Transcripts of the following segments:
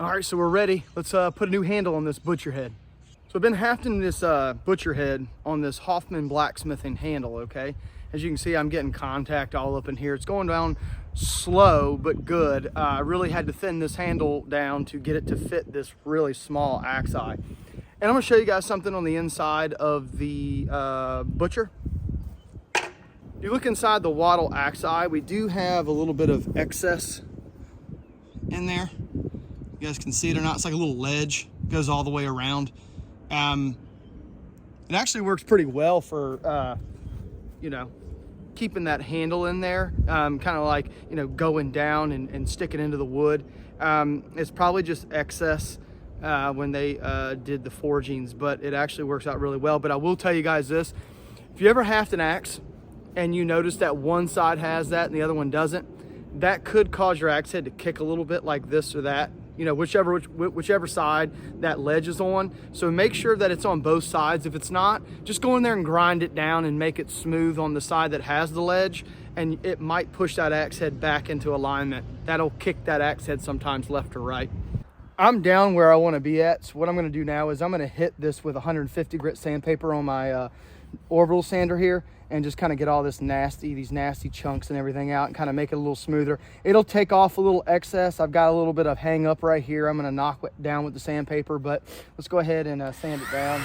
All right, so we're ready. Let's put a new handle on this butcher head. So I've been hafting this butcher head on this Hoffman blacksmithing handle, okay? As you can see, I'm getting contact all up in here. It's going down slow, but good. I really had to thin this handle down to get it to fit this really small axe eye. And I'm gonna show you guys something on the inside of the butcher. If you look inside the WATL axe eye, we do have a little bit of excess in there. You guys can see it or not, it's like a little ledge, goes all the way around. It actually works pretty well for, you know, keeping that handle in there, kind of like, you know, going down and sticking into the wood. It's probably just excess when they did the forgings, but it actually works out really well. But I will tell you guys this, if you ever haft an axe and you notice that one side has that and the other one doesn't, that could cause your axe head to kick a little bit like this or that, you know, whichever side that ledge is on. So make sure that it's on both sides. If it's not, just go in there and grind it down and make it smooth on the side that has the ledge, and it might push that axe head back into alignment. That'll kick that axe head sometimes left or right. I'm down where I want to be at, so what I'm going to do now is I'm going to hit this with 150 grit sandpaper on my orbital sander here, and just kind of get all these nasty chunks and everything out and kind of make it a little smoother. It'll take off a little excess. I've got a little bit of hang up right here. I'm gonna knock it down with the sandpaper, but let's go ahead and sand it down.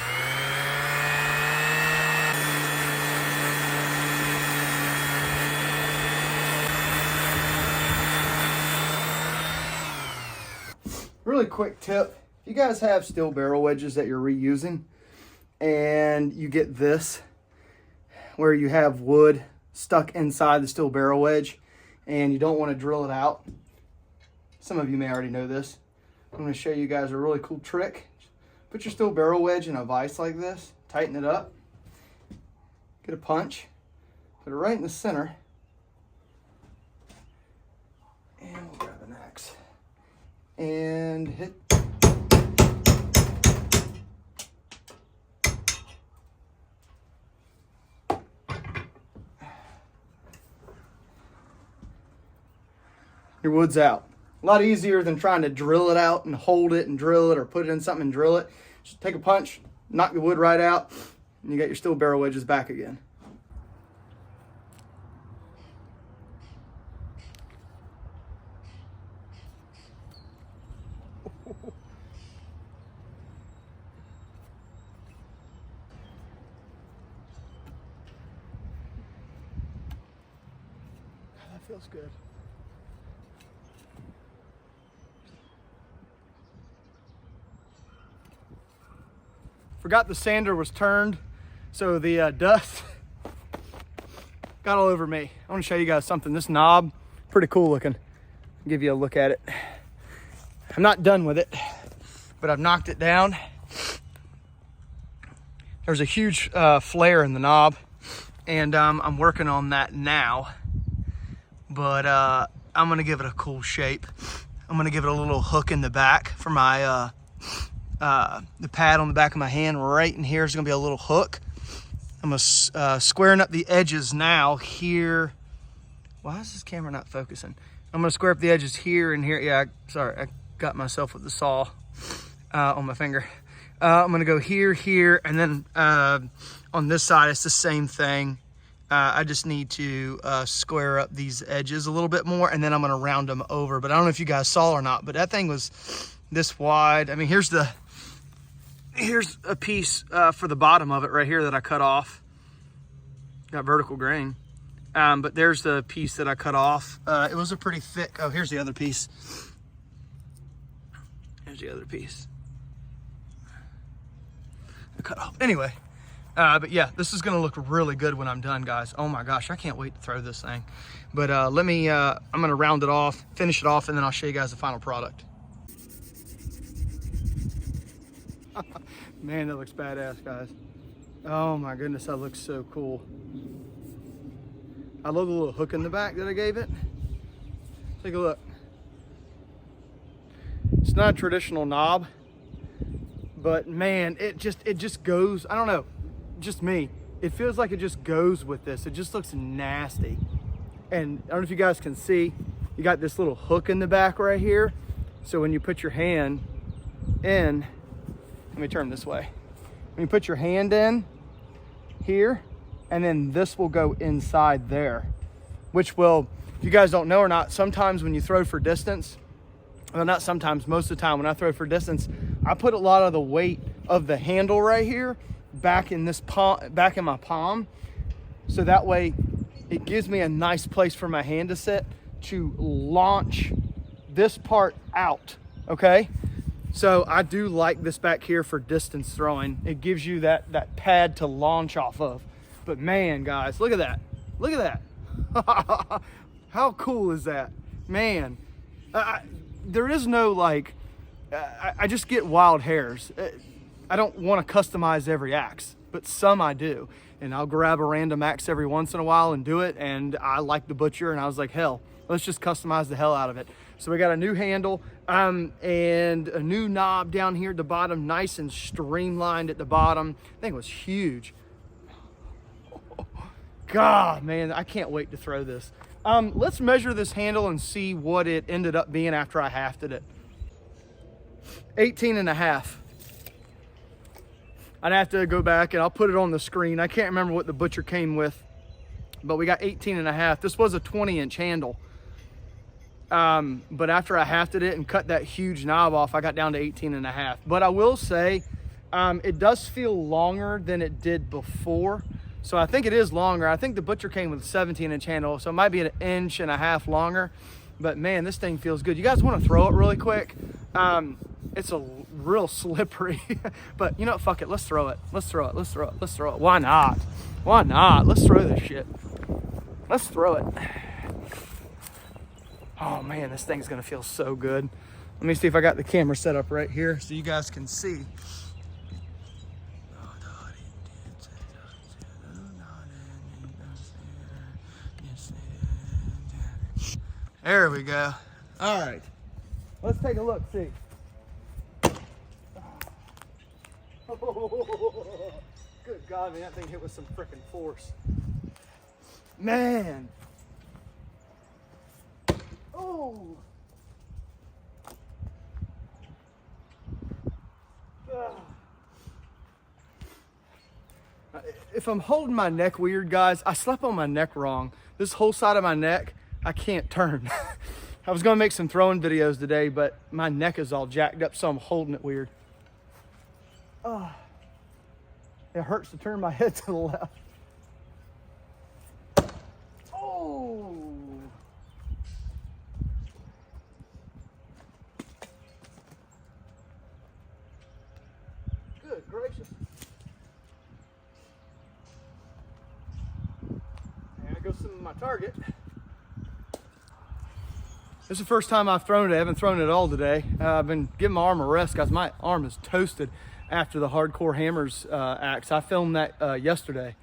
Really quick tip, if you guys have steel barrel wedges that you're reusing and you get this, where you have wood stuck inside the steel barrel wedge and you don't want to drill it out. Some of you may already know this. I'm going to show you guys a really cool trick. Put your steel barrel wedge in a vise like this, tighten it up, get a punch, put it right in the center, and we'll grab an axe and hit. Your wood's out. A lot easier than trying to drill it out and hold it and drill it, or put it in something and drill it. Just take a punch, knock the wood right out, and you got your steel barrel wedges back again. That feels good. Forgot the sander was turned, so the dust got all over me. I want to show you guys something. This knob, pretty cool looking. I'll give you a look at it. I'm not done with it, but I've knocked it down. There's a huge flare in the knob, and I'm working on that now, but I'm gonna give it a cool shape. I'm gonna give it a little hook in the back for my the pad on the back of my hand. Right in here is gonna be a little hook. I'm gonna squaring up the edges now here. Why is this camera not focusing? I'm gonna square up the edges here and here. Yeah, sorry, I got myself with the saw on my finger. I'm gonna go here, and then on this side it's the same thing. I just need to square up these edges a little bit more, and then I'm gonna round them over. But I don't know if you guys saw or not, but that thing was this wide. I mean, here's a piece for the bottom of it right here that I cut off. Got vertical grain. But there's the piece that I cut off. It was a pretty thick, oh, here's the other piece. Here's the other piece. I cut off. Anyway, but yeah, this is gonna look really good when I'm done, guys. Oh my gosh, I can't wait to throw this thing. But I'm gonna round it off, finish it off, and then I'll show you guys the final product. Man, that looks badass, guys. Oh my goodness, that looks so cool. I love the little hook in the back that I gave it. Take a look. It's not a traditional knob, but man, it just goes, I don't know, just me. It feels like it just goes with this. It just looks nasty. And I don't know if you guys can see, you got this little hook in the back right here. So when you put your hand in, let me turn this way. When you put your hand in here, and then this will go inside there, which will, if you guys don't know or not, sometimes when you throw for distance, well, not sometimes, most of the time when I throw for distance, I put a lot of the weight of the handle right here back in this palm, back in my palm. So that way it gives me a nice place for my hand to sit to launch this part out, okay? So I do like this back here for distance throwing. It gives you that pad to launch off of. But man, guys, look at that. Look at that. How cool is that? Man, there is no like, I just get wild hairs. I don't want to customize every axe, but some I do. And I'll grab a random axe every once in a while and do it. And I like the Butcher, and I was like, hell, let's just customize the hell out of it. So we got a new handle and a new knob down here at the bottom, nice and streamlined at the bottom. I think it was huge. God, man, I can't wait to throw this. Let's measure this handle and see what it ended up being after I hafted it. 18.5. I'd have to go back and I'll put it on the screen. I can't remember what the Butcher came with, but we got 18.5. This was a 20-inch handle. But after I hafted it and cut that huge knob off, I got down to 18.5. But I will say, it does feel longer than it did before. So I think it is longer. I think the Butcher came with a 17-inch handle, so it might be an inch and a half longer. But man, this thing feels good. You guys want to throw it really quick? It's a real slippery, but you know what, fuck it, let's throw it. Let's throw it, let's throw it, let's throw it. Why not? Why not? Let's throw this shit. Let's throw it. Oh man, this thing's gonna feel so good. Let me see if I got the camera set up right here so you guys can see. There we go. All right, let's take a look, see. Good God, man, that thing hit with some freaking force. Man. Oh. If I'm holding my neck weird, guys, I slept on my neck wrong. This whole side of my neck, I can't turn. I was gonna make some throwing videos today, but my neck is all jacked up, so I'm holding it weird. Oh, it hurts to turn my head to the left. Oh. Good gracious. There goes some of my target. This is the first time I've thrown it. I haven't thrown it all today. I've been giving my arm a rest, guys. My arm is toasted after the Hardcore Hammers axe. I filmed that yesterday.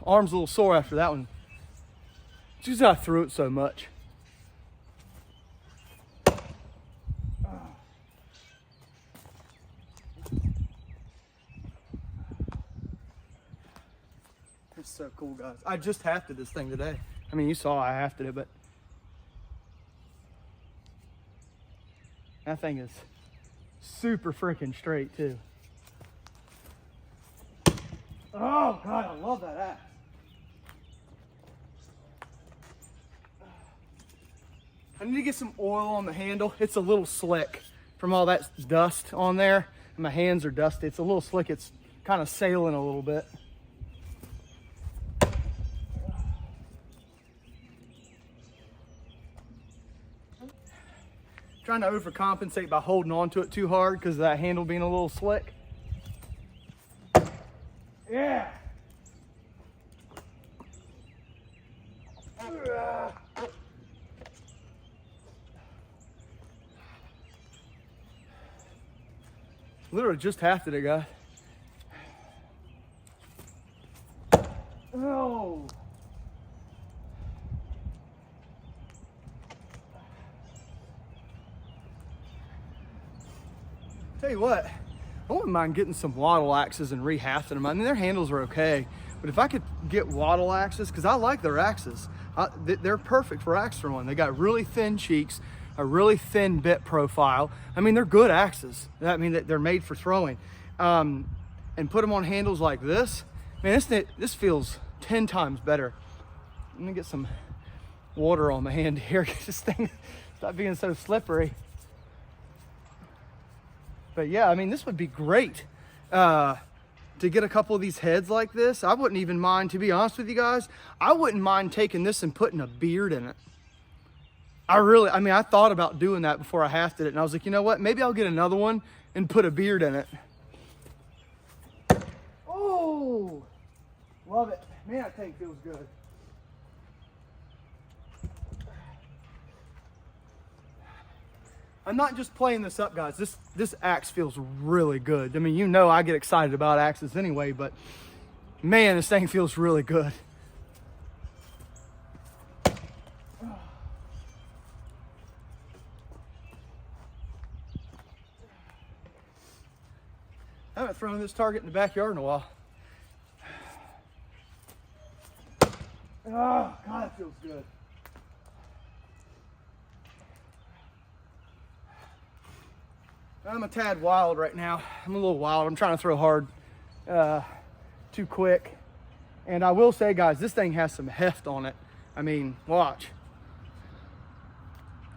Arm's a little sore after that one. Just I threw it so much. It's so cool, guys. I just hafted this thing today. I mean, you saw I hafted it, but that thing is super freaking straight too. Oh God, I love that axe. I need to get some oil on the handle. It's a little slick from all that dust on there. And my hands are dusty. It's a little slick. It's kind of sailing a little bit. Trying to overcompensate by holding on to it too hard because of that handle being a little slick. Yeah. Literally just hafted it, guys. Oh. Tell you what, I wouldn't mind getting some wattle axes and rehafting them. I mean, their handles are okay, but if I could get wattle axes, because I like their axes, they're perfect for axe throwing. They got really thin cheeks, a really thin bit profile. I mean, they're good axes. I mean, they're made for throwing. And put them on handles like this. Man, this feels 10 times better. Let me get some water on my hand here. This thing stop being so slippery. But yeah, I mean, this would be great to get a couple of these heads like this. I wouldn't even mind, to be honest with you guys, I wouldn't mind taking this and putting a beard in it. I mean, I thought about doing that before I hafted it, and I was like, you know what? Maybe I'll get another one and put a beard in it. Oh, love it. Man, that tank feels good. I'm not just playing this up, guys. This axe feels really good. I mean, you know I get excited about axes anyway, but man, this thing feels really good. I haven't thrown this target in the backyard in a while. Oh, God, it feels good. I'm a tad wild right now. I'm a little wild. I'm trying to throw hard, too quick. And I will say, guys, this thing has some heft on it. I mean, watch.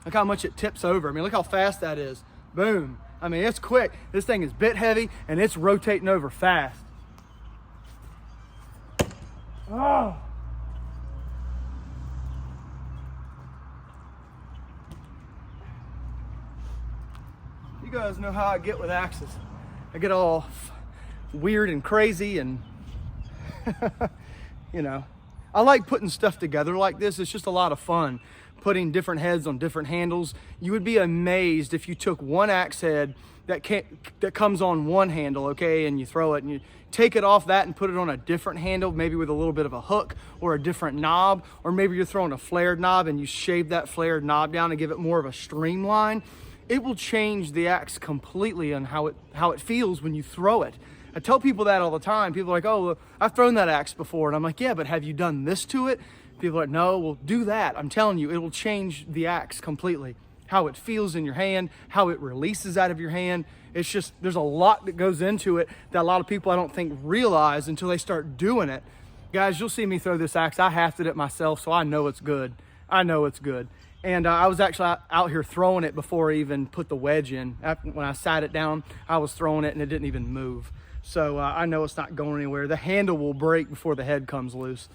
Look how much it tips over. I mean, look how fast that is. Boom. I mean, it's quick. This thing is bit heavy and it's rotating over fast. Oh. You guys know how I get with axes. I get all weird and crazy and, you know, I like putting stuff together like this. It's just a lot of fun putting different heads on different handles. You would be amazed if you took one axe head that comes on one handle, okay, and you throw it and you take it off that and put it on a different handle, maybe with a little bit of a hook or a different knob, or maybe you're throwing a flared knob and you shave that flared knob down and give it more of a streamline. It will change the axe completely on how it feels when you throw it. I tell people that all the time. People are like, oh, I've thrown that axe before. And I'm like, yeah, but have you done this to it? People are like, no, well, do that. I'm telling you, it will change the axe completely. How it feels in your hand, how it releases out of your hand. It's just, there's a lot that goes into it that a lot of people I don't think realize until they start doing it. Guys, you'll see me throw this axe. I hafted it myself, so I know it's good. I know it's good. And I was actually out here throwing it before I even put the wedge in. When I sat it down, I was throwing it and it didn't even move. So I know it's not going anywhere. The handle will break before the head comes loose,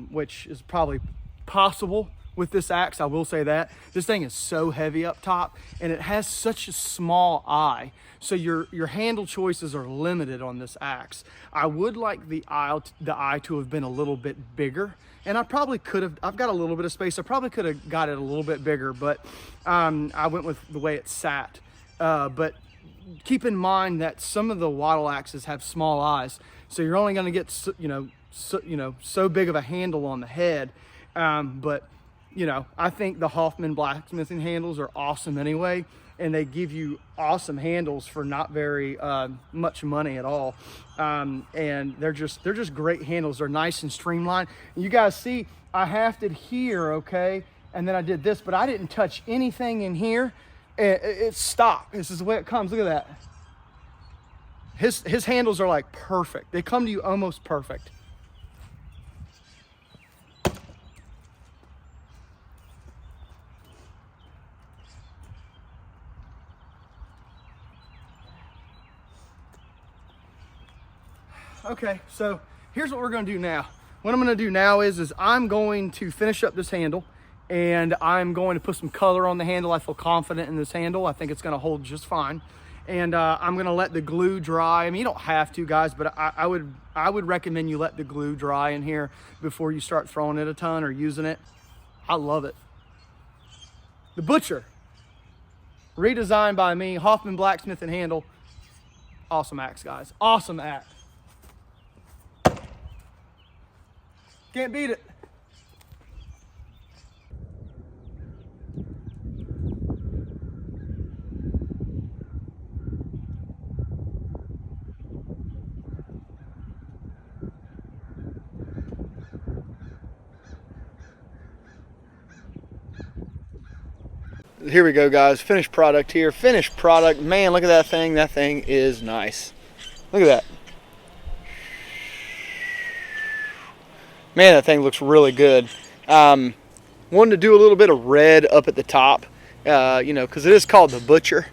which is probably possible with this axe. I will say that. This thing is so heavy up top and it has such a small eye. So your handle choices are limited on this axe. I would like the eye to have been a little bit bigger. And I probably could have, I've got a little bit of space. I probably could have got it a little bit bigger, but I went with the way it sat. But keep in mind that some of the wattle axes have small eyes. So you're only gonna get, so big of a handle on the head. But I think the Hoffman blacksmithing handles are awesome anyway. And they give you awesome handles for not very much money at all. And they're just great handles. They're nice and streamlined. And you guys see, I hafted here, okay? And then I did this, but I didn't touch anything in here. It's stock. This is the way it comes. Look at that. His handles are like perfect. They come to you almost perfect. Okay, so here's what we're gonna do now. What I'm gonna do now is I'm going to finish up this handle and I'm going to put some color on the handle. I feel confident in this handle. I think it's gonna hold just fine. And I'm gonna let the glue dry. I mean, you don't have to, guys, but I would recommend you let the glue dry in here before you start throwing it a ton or using it. I love it. The Butcher, redesigned by me, Hoffman blacksmith and handle. Awesome axe, guys, awesome axe. Can't beat it. here we go, guys. Finished product here. Finished product. Man, look at that thing. That thing is nice. Look at that. Man, that thing looks really good. Wanted to do a little bit of red up at the top, you know, because it is called the Butcher,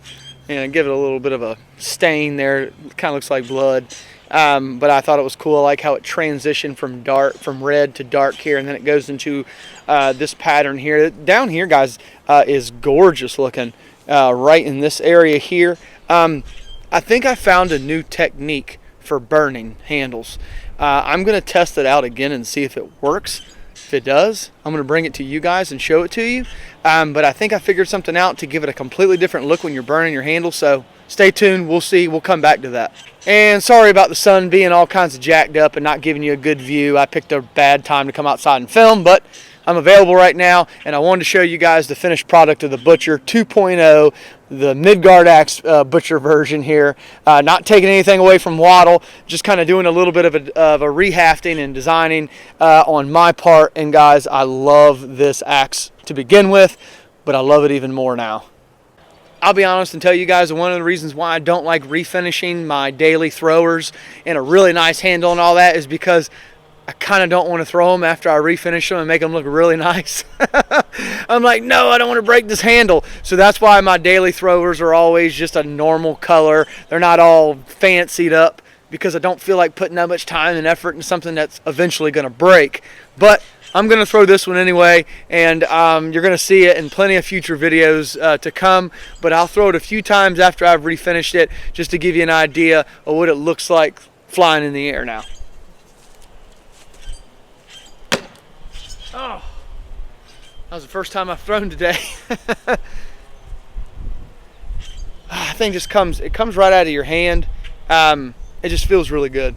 and give it a little bit of a stain there. It kind of looks like blood, but I thought it was cool. I like how it transitioned from red to dark here, and then it goes into this pattern here. Down here, guys, is gorgeous looking. Right in this area here, I think I found a new technique for burning handles. I'm going to test it out again and see if it works. If it does, I'm going to bring it to you guys and show it to you. But I think I figured something out to give it a completely different look when you're burning your handle. So stay tuned. We'll see. We'll come back to that. And sorry about the sun being all kinds of jacked up and not giving you a good view. I picked a bad time to come outside and film, but I'm available right now, and I wanted to show you guys the finished product of the Butcher 2.0, the Midgard Axe Butcher version here. Not taking anything away from WATL, just kind of doing a little bit of a rehafting and designing on my part. And guys, I love this axe to begin with, but I love it even more now. I'll be honest and tell you guys, one of the reasons why I don't like refinishing my daily throwers in a really nice handle and all that is because I kind of don't want to throw them after I refinish them and make them look really nice. I'm like, no, I don't want to break this handle. So that's why my daily throwers are always just a normal color. They're not all fancied up because I don't feel like putting that much time and effort into something that's eventually going to break. But I'm going to throw this one anyway, and you're going to see it in plenty of future videos to come. But I'll throw it a few times after I've refinished it just to give you an idea of what it looks like flying in the air now. Oh, that was the first time I've thrown today. I think it comes right out of your hand. It just feels really good.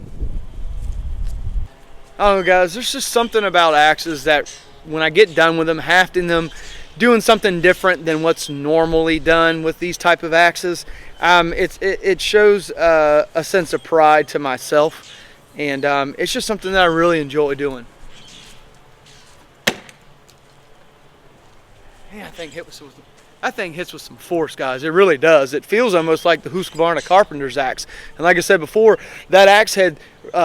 I don't know, guys, there's just something about axes that when I get done with them, hafting them, doing something different than what's normally done with these type of axes, it shows a sense of pride to myself, and it's just something that I really enjoy doing. Man, that thing hits with some force, guys. It really does. It feels almost like the Husqvarna carpenter's axe. And like I said before, that axe head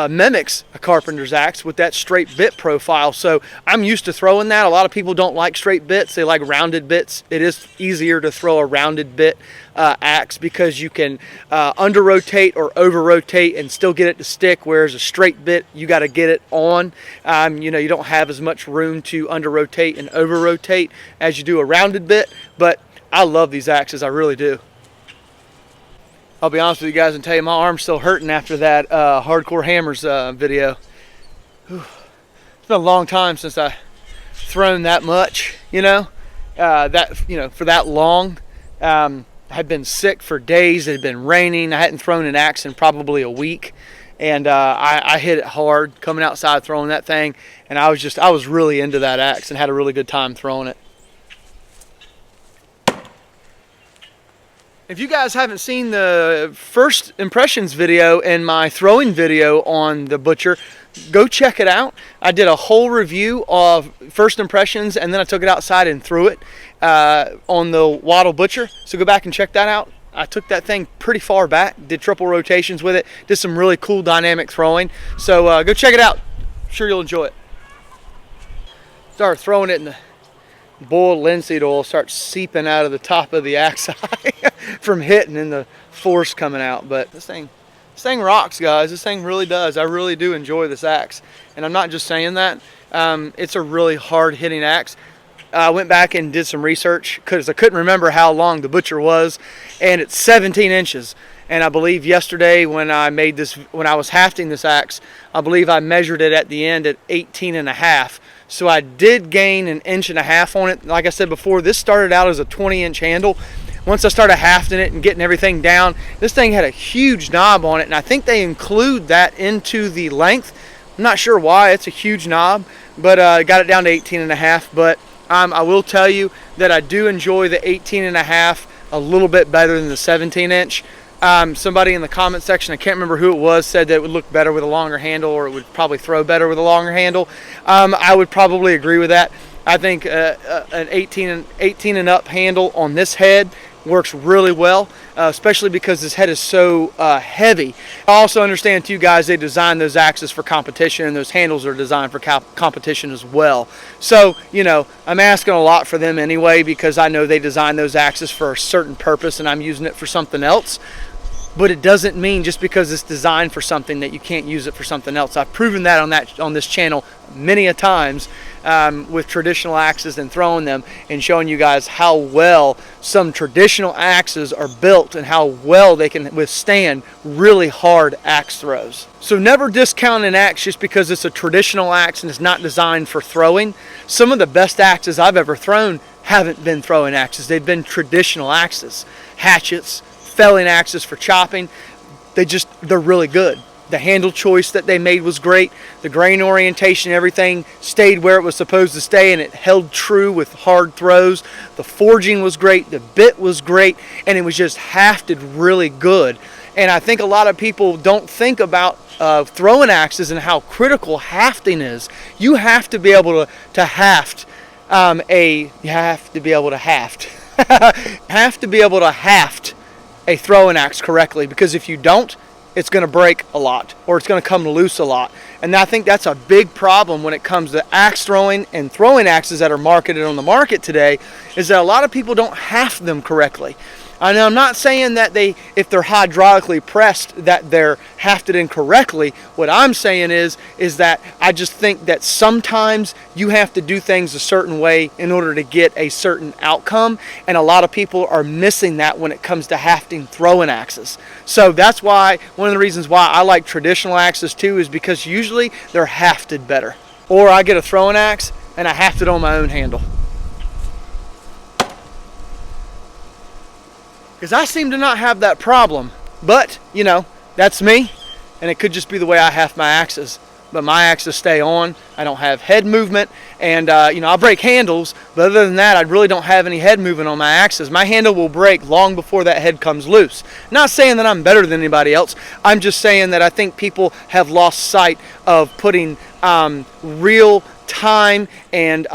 mimics a carpenter's axe with that straight bit profile. So I'm used to throwing that. A lot of people don't like straight bits. They like rounded bits. It is easier to throw a rounded bit axe because you can under rotate or over rotate and still get it to stick, whereas a straight bit, you got to get it on. You know, you don't have as much room to under rotate and over rotate as you do a rounded bit. But I love these axes, I really do. I'll be honest with you guys and tell you my arm's still hurting after that Hardcore Hammers video. Whew. It's been a long time since I've thrown that much, you know, for that long. I had been sick for days. It had been raining. I hadn't thrown an axe in probably a week, and I hit it hard coming outside throwing that thing, and I was really into that axe and had a really good time throwing it. If you guys haven't seen the first impressions video and my throwing video on the Butcher, go check it out. I did a whole review of first impressions, and then I took it outside and threw it on the WATL Butcher. So go back and check that out. I took that thing pretty far back, did triple rotations with it, did some really cool dynamic throwing. So go check it out. I'm sure you'll enjoy it. Start throwing it in the boiled linseed oil, starts seeping out of the top of the axe eye from hitting and the force coming out. But this thing rocks, guys. This thing really does. I really do enjoy this axe, and I'm not just saying that. It's a really hard hitting axe. I went back and did some research because I couldn't remember how long the Butcher was, and it's 17 inches. And I believe yesterday when I was hafting this axe, I believe I measured it at the end at 18.5. So I did gain 1.5 inches on it. Like I said before, this started out as a 20-inch handle. Once I started hafting it and getting everything down, this thing had a huge knob on it, and I think they include that into the length. I'm not sure why. It's a huge knob, but I got it down to 18.5. But I will tell you that I do enjoy the 18.5 a little bit better than the 17-inch. Somebody in the comment section, I can't remember who it was, said that it would look better with a longer handle, or it would probably throw better with a longer handle. I would probably agree with that. I think an 18 and up handle on this head works really well, especially because this head is so heavy. I also understand too, guys, they designed those axes for competition, and those handles are designed for competition as well. So, you know, I'm asking a lot for them anyway, because I know they designed those axes for a certain purpose and I'm using it for something else. But it doesn't mean just because it's designed for something that you can't use it for something else. I've proven that on this channel many a times with traditional axes and throwing them and showing you guys how well some traditional axes are built and how well they can withstand really hard axe throws. So never discount an axe just because it's a traditional axe and it's not designed for throwing. Some of the best axes I've ever thrown haven't been throwing axes. They've been traditional axes, hatchets, felling axes for chopping. They're really good. The handle choice that they made was great. The grain orientation, everything stayed where it was supposed to stay, and it held true with hard throws. The forging was great. The bit was great, and it was just hafted really good. And I think a lot of people don't think about throwing axes and how critical hafting is. You have to be able to haft a throwing axe correctly, because if you don't, it's going to break a lot, or it's going to come loose a lot. And I think that's a big problem when it comes to axe throwing and throwing axes that are marketed on the market today, is that a lot of people don't haft them correctly. And I'm not saying that if they're hydraulically pressed, that they're hafted incorrectly. What I'm saying is that I just think that sometimes you have to do things a certain way in order to get a certain outcome, and a lot of people are missing that when it comes to hafting throwing axes. So that's why, one of the reasons why I like traditional axes too, is because usually they're hafted better. Or I get a throwing axe and I haft it on my own handle. Because I seem to not have that problem. But, you know, that's me. And it could just be the way I haft my axes. But my axes stay on. I don't have head movement. And, you know, I'll break handles. But other than that, I really don't have any head movement on my axes. My handle will break long before that head comes loose. Not saying that I'm better than anybody else. I'm just saying that I think people have lost sight of putting real time and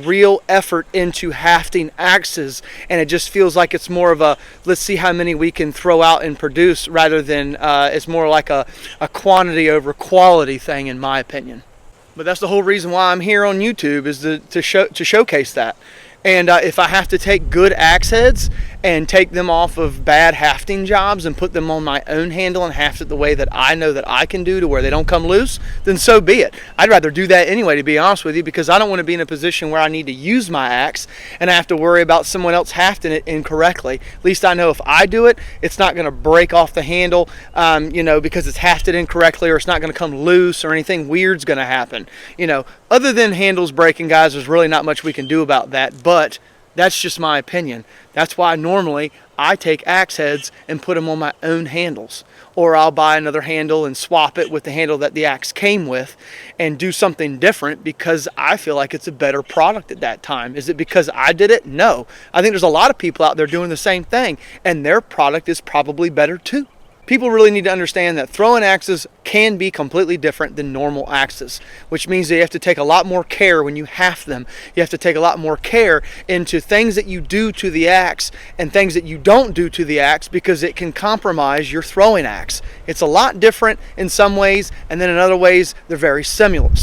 real effort into hafting axes, and it just feels like it's more of a let's see how many we can throw out and produce, rather than it's more like a quantity over quality thing, in my opinion. But that's the whole reason why I'm here on YouTube, is to showcase that. And if I have to take good axe heads and take them off of bad hafting jobs and put them on my own handle and haft it the way that I know that I can do, to where they don't come loose, then so be it. I'd rather do that anyway, to be honest with you, because I don't want to be in a position where I need to use my axe and I have to worry about someone else hafting it incorrectly. At least I know if I do it, it's not going to break off the handle, you know, because it's hafted incorrectly, or it's not going to come loose, or anything weird's going to happen. You know, other than handles breaking, guys, there's really not much we can do about that. But that's just my opinion. That's why normally I take axe heads and put them on my own handles. Or I'll buy another handle and swap it with the handle that the axe came with and do something different, because I feel like it's a better product at that time. Is it because I did it? No. I think there's a lot of people out there doing the same thing, and their product is probably better too. People really need to understand that throwing axes can be completely different than normal axes, which means that you have to take a lot more care when you haft them. You have to take a lot more care into things that you do to the axe and things that you don't do to the axe, because it can compromise your throwing axe. It's a lot different in some ways, and then in other ways they're very similar.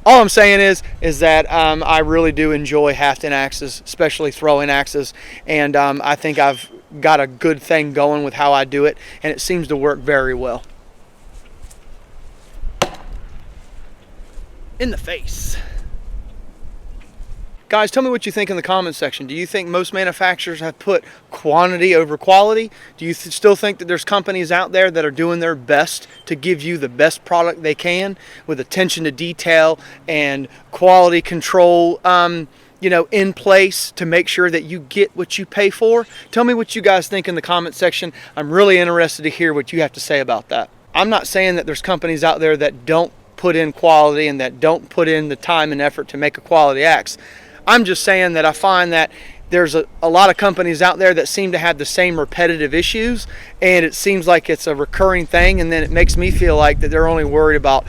All I'm saying is that I really do enjoy hafting axes, especially throwing axes, and I think I've got a good thing going with how I do it, and it seems to work very well. In the face. Guys, tell me what you think in the comments section. Do you think most manufacturers have put quantity over quality? Do you still think that there's companies out there that are doing their best to give you the best product they can, with attention to detail and quality control, you know, in place to make sure that you get what you pay for? Tell me what you guys think in the comment section. I'm really interested to hear what you have to say about that. I'm not saying that there's companies out there that don't put in quality and that don't put in the time and effort to make a quality axe. I'm just saying that I find that there's a lot of companies out there that seem to have the same repetitive issues, and it seems like it's a recurring thing, and then it makes me feel like that they're only worried about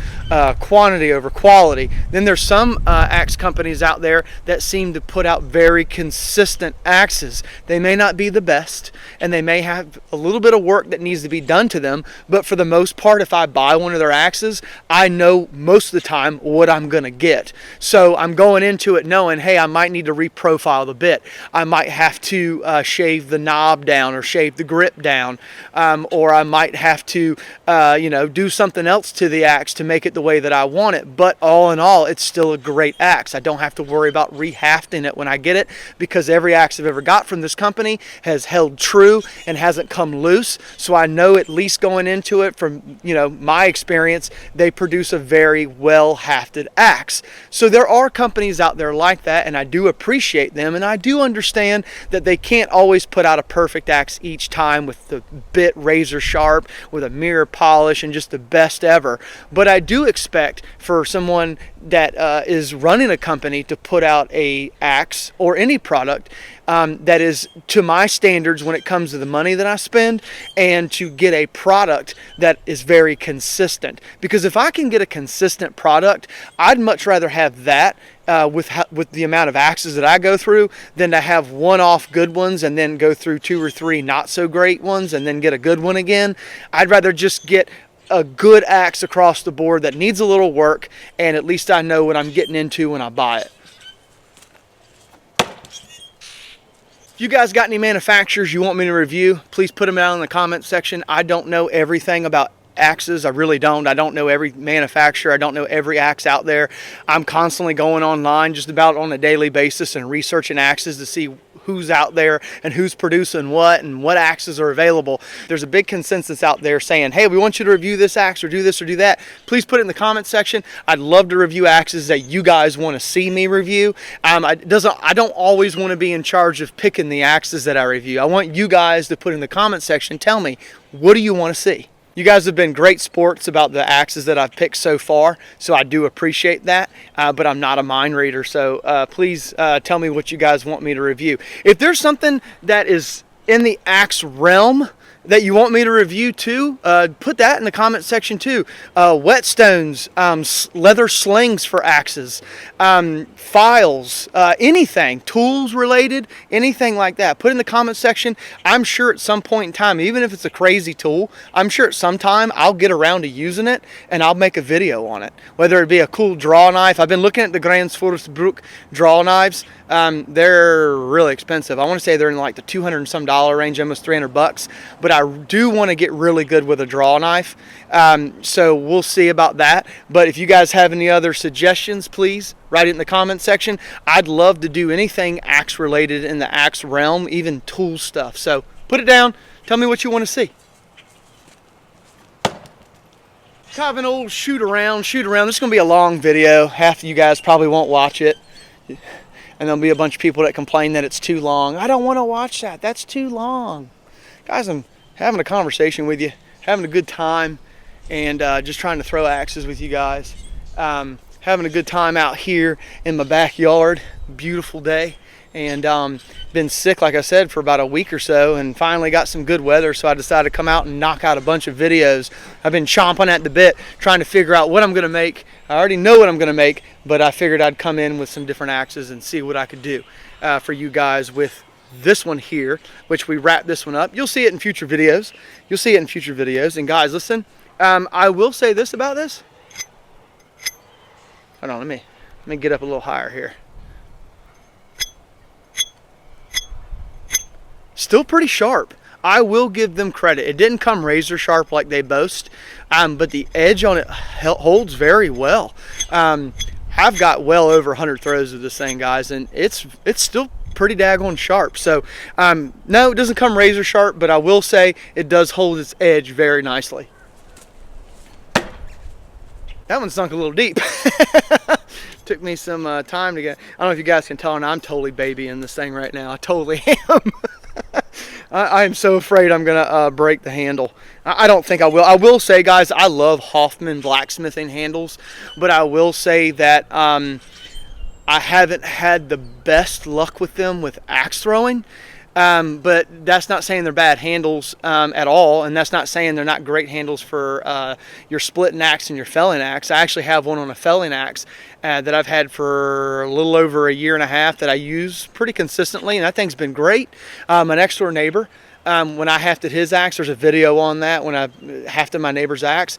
quantity over quality. Then there's some axe companies out there that seem to put out very consistent axes. They may not be the best, and they may have a little bit of work that needs to be done to them, but for the most part, if I buy one of their axes, I know most of the time what I'm going to get. So I'm going into it knowing, hey, I might need to reprofile the bit. I might have to shave the knob down or shave the grip down, or I might have to, do something else to the axe to make it the way that I want it. But all in all, it's still a great axe. I don't have to worry about rehafting it when I get it, because every axe I've ever got from this company has held true and hasn't come loose. So I know, at least going into it, from my experience, they produce a very well hafted axe. So there are companies out there like that, and I do appreciate them, and I do understand that they can't always put out a perfect axe each time with the bit razor sharp, with a mirror polish, and just the best ever. But I do expect for someone that is running a company to put out a axe or any product that is to my standards when it comes to the money that I spend, and to get a product that is very consistent. Because if I can get a consistent product, I'd much rather have that with the amount of axes that I go through, than to have one-off good ones and then go through 2 or 3 not so great ones and then get a good one again. I'd rather just get a good axe across the board that needs a little work, and at least I know what I'm getting into when I buy it. If you guys got any manufacturers you want me to review, please put them down in the comment section. I don't know everything about axes. I really don't. I don't know every manufacturer. I don't know every axe out there. I'm constantly going online just about on a daily basis and researching axes to see who's out there and who's producing what and what axes are available. There's a big consensus out there saying, hey, we want you to review this axe or do this or do that. Please put it in the comment section. I'd love to review axes that you guys want to see me review. I don't always want to be in charge of picking the axes that I review. I want you guys to put in the comment section, tell me, what do you want to see? You guys have been great sports about the axes that I've picked so far, so I do appreciate that, but I'm not a mind reader, so please tell me what you guys want me to review. If there's something that is in the axe realm that you want me to review too, put that in the comment section too. Whetstones, leather slings for axes, files, anything, tools related, anything like that. Put in the comment section. I'm sure at some point in time, even if it's a crazy tool, I'm sure at some time I'll get around to using it and I'll make a video on it. Whether it be a cool draw knife. I've been looking at the Gränsfurstbruch draw knives. They're really expensive. I want to say they're in like the $200 and some range, almost $300, but I do want to get really good with a draw knife. So we'll see about that. But if you guys have any other suggestions, please write it in the comment section. I'd love to do anything axe related in the axe realm, even tool stuff. So put it down. Tell me what you want to see. Kind of an old shoot around. This is going to be a long video. Half of you guys probably won't watch it. And there'll be a bunch of people that complain that it's too long. I don't want to watch that. That's too long. Guys, I'm having a conversation with you, having a good time, and just trying to throw axes with you guys. Having a good time out here in my backyard. Beautiful day. And been sick, like I said, for about a week or so, and finally got some good weather, so I decided to come out and knock out a bunch of videos. I've been chomping at the bit, trying to figure out what I'm going to make. I already know what I'm going to make, but I figured I'd come in with some different axes and see what I could do for you guys with this one here, which we wrap this one up. You'll see it in future videos. And guys, listen, I will say this about this. Hold on, let me get up a little higher here. Still pretty sharp. I will give them credit. It didn't come razor sharp like they boast, but the edge on it holds very well. I've got well over 100 throws of this thing, guys, and it's still pretty daggone sharp. So no, it doesn't come razor sharp, but I will say it does hold its edge very nicely. That one sunk a little deep. Took me some time to get. I don't know if you guys can tell, and I'm totally babying this thing right now. I totally am. I am so afraid I'm gonna break the handle. I don't think I will. I will say, guys, I love Hoffman blacksmithing handles, but I will say that I haven't had the best luck with them with axe throwing. But that's not saying they're bad handles at all, and that's not saying they're not great handles for your splitting axe and your felling axe. I actually have one on a felling axe that I've had for a little over a year and a half that I use pretty consistently, and that thing's been great. My next door neighbor, when I hafted his axe, there's a video on that when I hafted my neighbor's axe.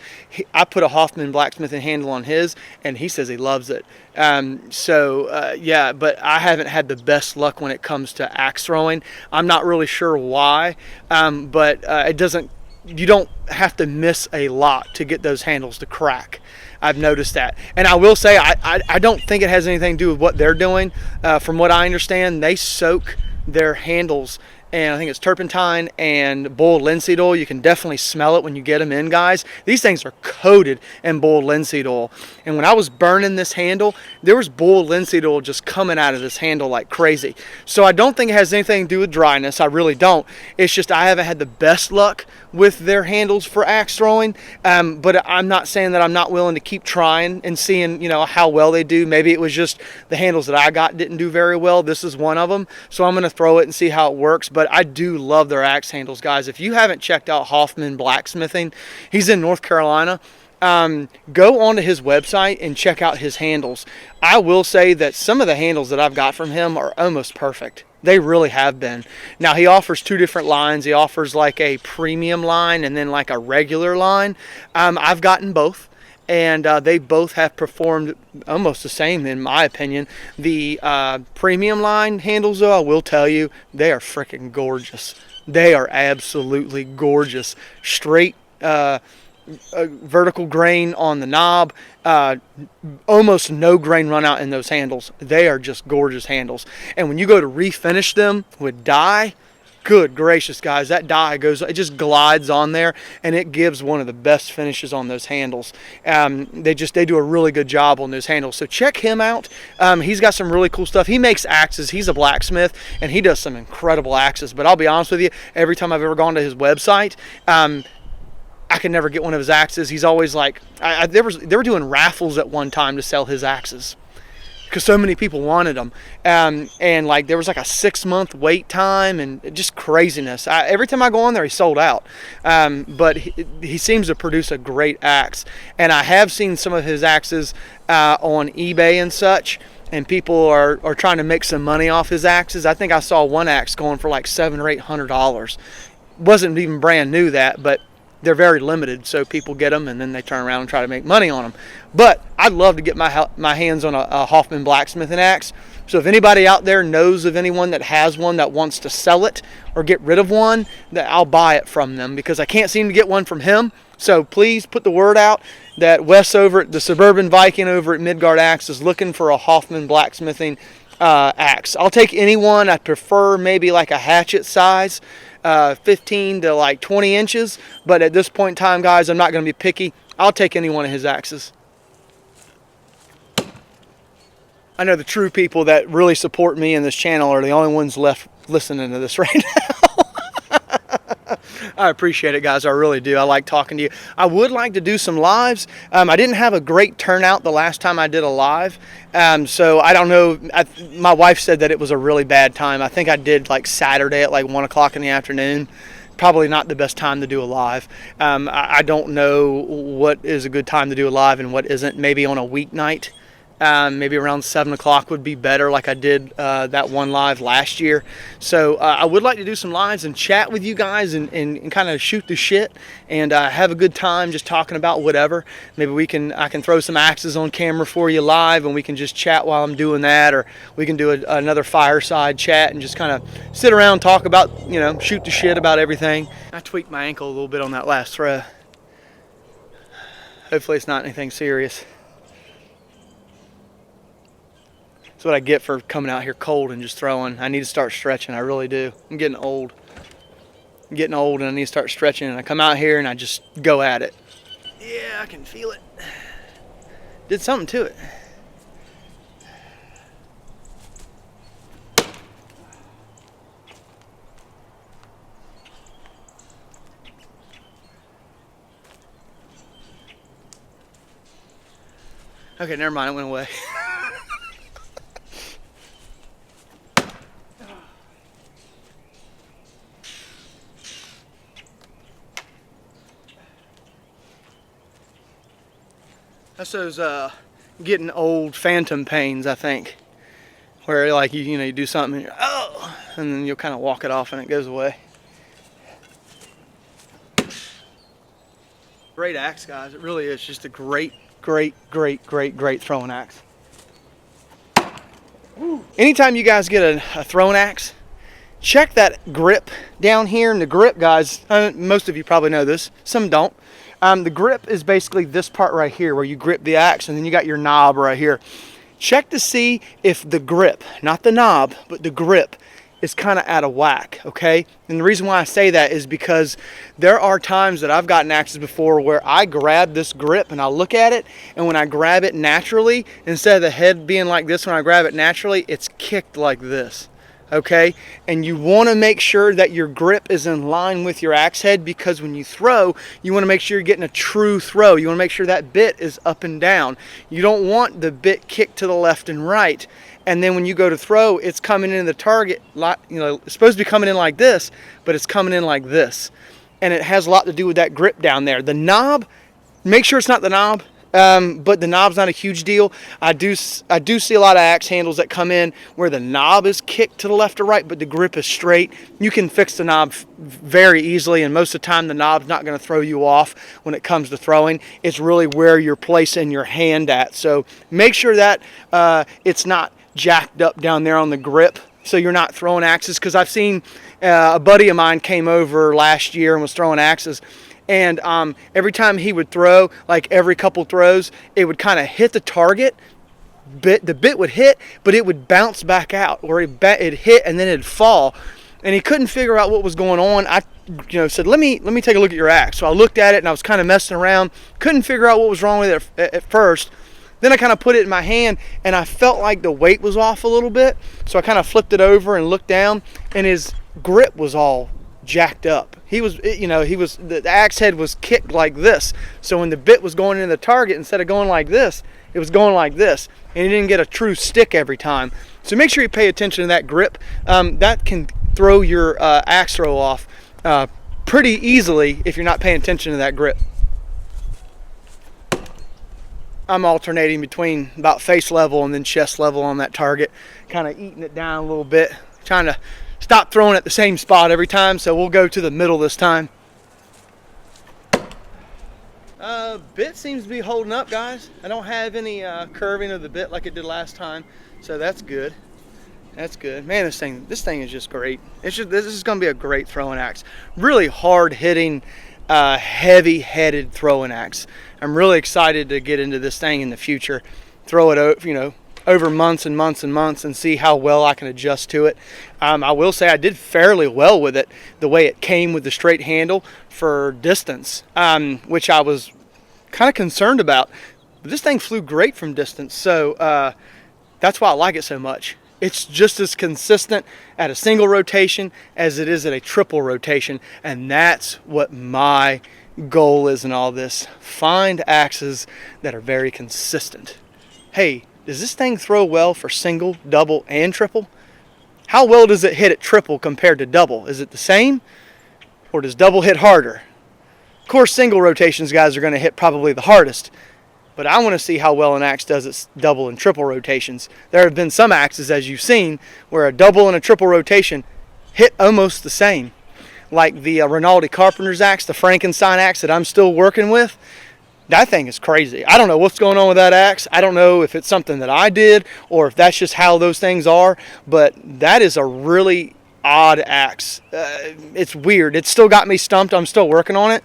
I put a Hoffman blacksmithing handle on his, and he says he loves it. Yeah, but I haven't had the best luck when it comes to axe throwing. I'm not really sure why, but it doesn't. You don't have to miss a lot to get those handles to crack. I've noticed that. And I will say, I don't think it has anything to do with what they're doing. From what I understand, they soak their handles, and I think it's turpentine and boiled linseed oil. You can definitely smell it when you get them in, guys. These things are coated in boiled linseed oil. And when I was burning this handle, there was boiled linseed oil just coming out of this handle like crazy. So I don't think it has anything to do with dryness. I really don't. It's just I haven't had the best luck with their handles for axe throwing. But I'm not saying that I'm not willing to keep trying and seeing, you know, how well they do. Maybe it was just the handles that I got didn't do very well. This is one of them. So I'm going to throw it and see how it works. But I do love their axe handles, guys. If you haven't checked out Hoffman Blacksmithing, he's in North Carolina. Go onto his website and check out his handles. I will say that some of the handles that I've got from him are almost perfect. They really have been. Now, he offers two different lines. He offers like a premium line and then like a regular line. I've gotten both, and they both have performed almost the same in my opinion. The premium line handles, though, I will tell you, they are freaking gorgeous. They are absolutely gorgeous. Straight vertical grain on the knob, almost no grain run out in those handles. They are just gorgeous handles. And when you go to refinish them with dye, good gracious, guys, that dye goes, it just glides on there, and it gives one of the best finishes on those handles. They do a really good job on those handles. So check him out. He's got some really cool stuff. He makes axes. He's a blacksmith, and he does some incredible axes. But I'll be honest with you, every time I've ever gone to his website, I can never get one of his axes. He's always like, they were doing raffles at one time to sell his axes because so many people wanted them. And like there was like a 6-month wait time and just craziness. Every time I go on there, he's sold out. But he seems to produce a great axe. And I have seen some of his axes on eBay and such. And people are trying to make some money off his axes. I think I saw one axe going for like $700 or $800. Wasn't even brand new but they're very limited, so people get them and then they turn around and try to make money on them. But I'd love to get my hands on a Hoffman blacksmithing axe. So if anybody out there knows of anyone that has one that wants to sell it or get rid of one, that I'll buy it from them because I can't seem to get one from him. So please put the word out that Wes over at the Suburban Viking over at Midgard Axe is looking for a Hoffman blacksmithing axe. I'll take anyone. I prefer maybe like a hatchet size. 15 to like 20 inches, but at this point in time, guys, I'm not going to be picky. I'll take any one of his axes. I know the true people that really support me in this channel are the only ones left listening to this right now. I appreciate it, guys. I really do. I like talking to you. I would like to do some lives. I didn't have a great turnout the last time I did a live. So I don't know. My wife said that it was a really bad time. I think I did like Saturday at like 1 o'clock in the afternoon. Probably not the best time to do a live. I don't know what is a good time to do a live and what isn't. Maybe on a weeknight. Maybe around 7 o'clock would be better, like I did that one live last year. So I would like to do some lives and chat with you guys and kind of shoot the shit and have a good time just talking about whatever. Maybe I can throw some axes on camera for you live and we can just chat while I'm doing that, or we can do another fireside chat and just kind of sit around, talk about, you know, shoot the shit about everything. I tweaked my ankle a little bit on that last throw. Hopefully it's not anything serious. That's what I get for coming out here cold and just throwing. I need to start stretching. I really do. I'm getting old. I'm getting old and I need to start stretching. And I come out here and I just go at it. Yeah, I can feel it. Did something to it. Okay, never mind. It went away. That's those getting old phantom pains, I think. Where like you know you do something and you're, oh, and then you'll kind of walk it off and it goes away. Great axe, guys. It really is just a great throwing axe. Anytime you guys get a throwing axe, check that grip down here. And the grip, guys, most of you probably know this, some don't. The grip is basically this part right here where you grip the axe, and then you got your knob right here. Check to see if the grip, not the knob, but the grip is kind of out of whack, okay? And the reason why I say that is because there are times that I've gotten axes before where I grab this grip and I look at it, and when I grab it naturally, instead of the head being like this, when I grab it naturally, it's kicked like this, okay? And you want to make sure that your grip is in line with your axe head, because when you throw, you want to make sure you're getting a true throw. You want to make sure that bit is up and down. You don't want the bit kicked to the left and right. And then when you go to throw, it's coming into the target, you know, it's supposed to be coming in like this, but it's coming in like this. And it has a lot to do with that grip down there. The knob, make sure it's not the knob, but the knob's not a huge deal. I do see a lot of axe handles that come in where the knob is kicked to the left or right, but the grip is straight. You can fix the knob very easily, and most of the time the knob's not going to throw you off when it comes to throwing. It's really where you're placing your hand at. So make sure that it's not jacked up down there on the grip, so you're not throwing axes. Because I've seen a buddy of mine came over last year and was throwing axes, and every time he would throw, like every couple throws, it would kind of hit the target. The bit would hit, but it would bounce back out, or it hit and then it'd fall, and he couldn't figure out what was going on. I said, let me take a look at your axe. So I looked at it and I was kind of messing around, couldn't figure out what was wrong with it at first. Then I kind of put it in my hand and I felt like the weight was off a little bit. So I kind of flipped it over and looked down, and his grip was all jacked up. The axe head was kicked like this. So when the bit was going into the target, instead of going like this, it was going like this. And he didn't get a true stick every time. So make sure you pay attention to that grip. That can throw your axe throw off pretty easily if you're not paying attention to that grip. I'm alternating between about face level and then chest level on that target, kind of eating it down a little bit, trying to stop throwing at the same spot every time. So we'll go to the middle this time. Bit seems to be holding up, guys. I don't have any curving of the bit like it did last time, so that's good. That's good. Man, this thing is just great. This is going to be a great throwing axe. Really hard hitting, heavy-headed throwing axe. I'm really excited to get into this thing in the future. Throw it, over months and months and months, and see how well I can adjust to it. I will say I did fairly well with it, the way it came with the straight handle for distance, which I was kind of concerned about. But this thing flew great from distance, so that's why I like it so much. It's just as consistent at a single rotation as it is at a triple rotation, and that's what my goal is in all this. Find axes that are very consistent. Hey, does this thing throw well for single, double, and triple? How well does it hit at triple compared to double? Is it the same, or does double hit harder? Of course, single rotations guys are going to hit probably the hardest, but I want to see how well an axe does its double and triple rotations. There have been some axes, as you've seen, where a double and a triple rotation hit almost the same. Like the Rinaldi Carpenter's axe, the Frankenstein axe that I'm still working with. That thing is crazy. I don't know what's going on with that axe. I don't know if it's something that I did or if that's just how those things are, but that is a really odd axe. It's weird. It's still got me stumped. I'm still working on it.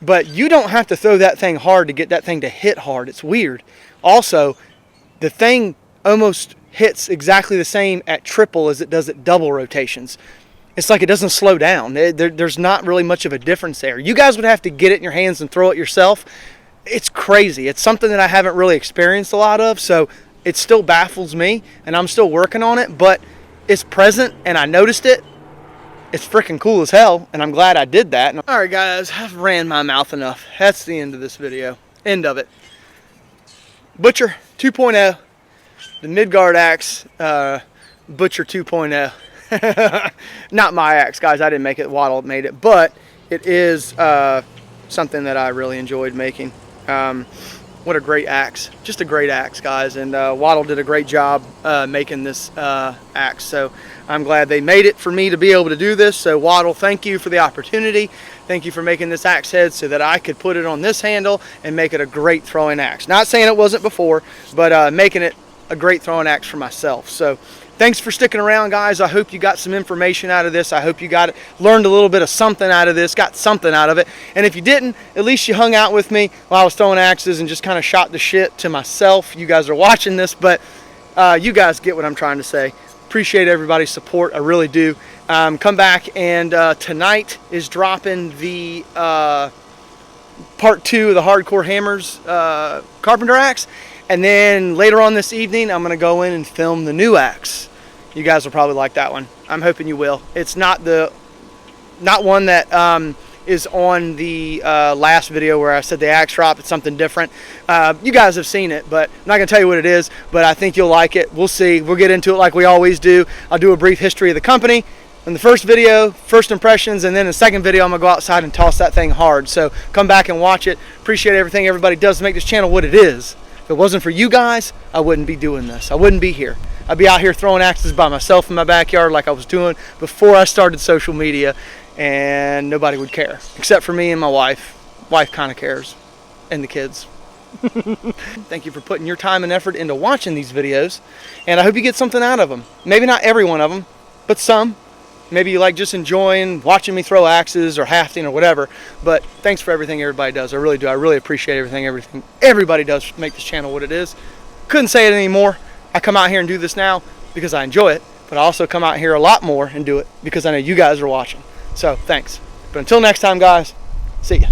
But you don't have to throw that thing hard to get that thing to hit hard. It's weird. Also, the thing almost hits exactly the same at triple as it does at double rotations. It's like it doesn't slow down. There's not really much of a difference there. You guys would have to get it in your hands and throw it yourself. It's crazy. It's something that I haven't really experienced a lot of, so it still baffles me, and I'm still working on it, but it's present, and I noticed it. It's freaking cool as hell, and I'm glad I did that. All right, guys, I've ran my mouth enough. That's the end of this video. End of it. Butcher 2.0, the Midgard axe, Butcher 2.0. Not my axe, guys. I didn't make it. WATL made it, but it is something that I really enjoyed making. What a great axe. Just a great axe, guys. And WATL did a great job making this axe. So I'm glad they made it for me to be able to do this. So WATL, thank you for the opportunity. Thank you for making this axe head so that I could put it on this handle and make it a great throwing axe. Not saying it wasn't before, but making it a great throwing axe for myself. So thanks for sticking around, guys. I hope you got some information out of this. I hope you learned a little bit of something out of this, got something out of it. And if you didn't, at least you hung out with me while I was throwing axes and just kind of shot the shit to myself. You guys are watching this, but you guys get what I'm trying to say. Appreciate everybody's support. I really do. Come back, and tonight is dropping the part 2 of the Hardcore Hammers carpenter axe. And then later on this evening, I'm going to go in and film the new axe. You guys will probably like that one. I'm hoping you will. It's not one that is on the last video where I said the axe drop. It's something different. You guys have seen it, but I'm not going to tell you what it is, but I think you'll like it. We'll see. We'll get into it like we always do. I'll do a brief history of the company. In the first video, first impressions, and then the second video, I'm going to go outside and toss that thing hard. So come back and watch it. Appreciate everything everybody does to make this channel what it is. If it wasn't for you guys, I wouldn't be doing this. I wouldn't be here. I'd be out here throwing axes by myself in my backyard like I was doing before I started social media, and nobody would care. Except for me and my wife. Wife kind of cares. And the kids. Thank you for putting your time and effort into watching these videos, and I hope you get something out of them. Maybe not every one of them, but some. Maybe you like just enjoying watching me throw axes or hafting or whatever, but thanks for everything everybody does. I really do. I really appreciate everything everybody does to make this channel what it is. Couldn't say it anymore. I come out here and do this now because I enjoy it, but I also come out here a lot more and do it because I know you guys are watching. So thanks. But until next time, guys, see ya.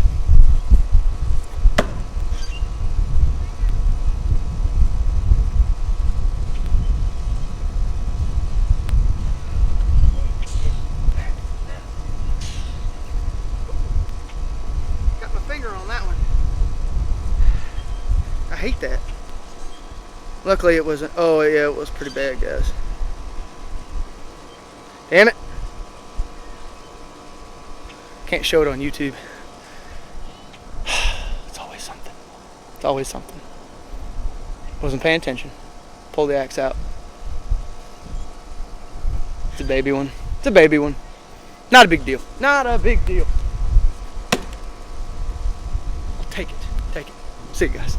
On that one. I hate that. Luckily it wasn't. Oh yeah, it was pretty bad, guys. Damn it. Can't show it on YouTube. It's always something. It's always something. Wasn't paying attention. Pull the axe out. It's a baby one. It's a baby one. Not a big deal. Not a big deal. Take it. Take it. See you guys.